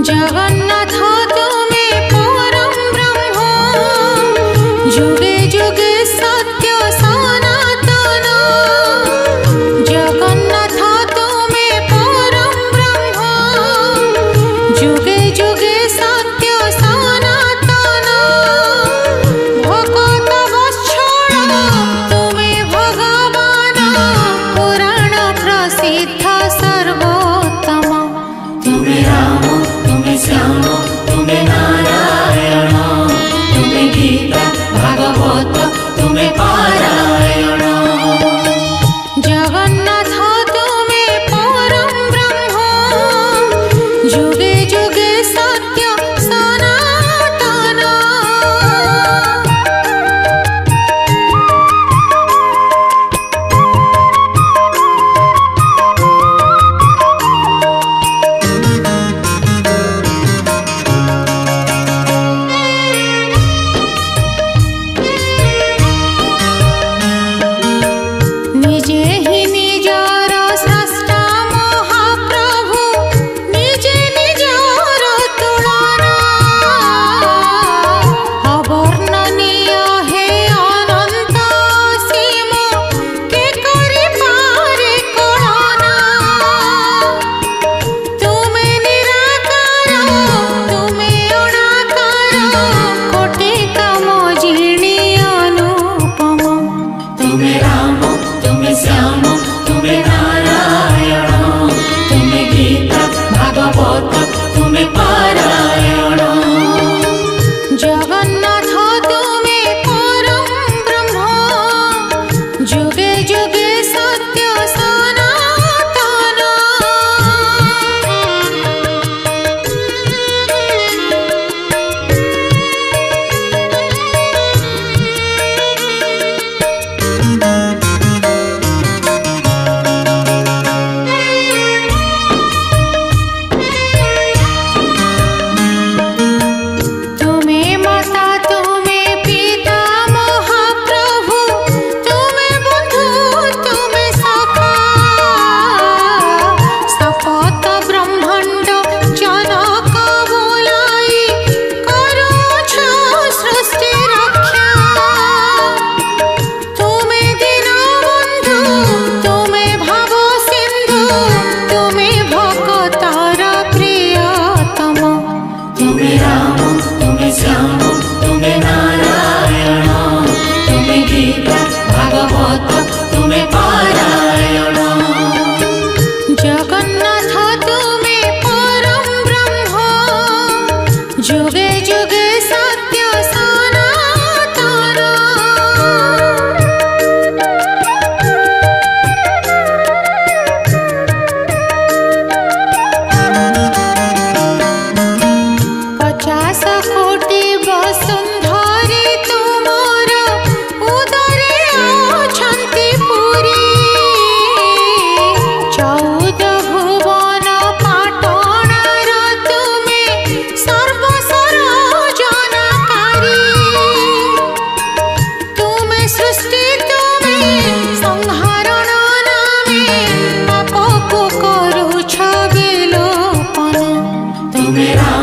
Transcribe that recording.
जगन्नाथ तुमे परम ब्रह्म जुगे जुगे सत्य सनातन। जगन्नाथ तुमे परम ब्रह्म जुगे जुगे सत्य सनातन। भगत वत्सल तुमे भगवान पुराण प्रसिद्ध सर्वोत्तम। तुमे राम तुमे श्याम तुमे नारायण तुमे गीता भागवत तुमे पारायण। जगन्नाथ तुमे परम ब्रह्म जुगे जुगे सत्य सनातन। निजे ही निजर स्रष्टा महाप्रभु निजे निजर तुलना। अवर्णनीय हे अनंत सीम के करि पारे कळना। तुमे निराकार तुमे अनाकार कोटि काम जिणी अनुपम। तुमे राम तुमे श्याम तुमे नारायण तुमे गीता भागवत तुमे पारायण। जगन्नाथ तुमे परम ब्रह्म जुगे जुगे सत्य सनातन। तुमे माता तुमे पिता महाप्रभु तुमे बंधु तुमे सखा। सपत ब्रह्मांड जनक बोलाई करुछ सृष्टि रक्षा। तुमे दीनबंधु तुमे भाव सिंधु तुमे भक्तर प्रियतम। तुमे राम तुमे श्याम तुमे नारायण तुमे गीता भागवत तुमे पारायण। जगन्नाथ तुमे परम ब्रह्म जुगे जुगे सत्य सनातन। पचास कोटि वसुंधरी तुमर उदरे अछंति पुरी। 14 भुवन पाटणार तुमे सर्वसर जनकारी। तुमे सृष्टि तुमे संहारण नामे पाप को करुछ विलोपन। तुमे राम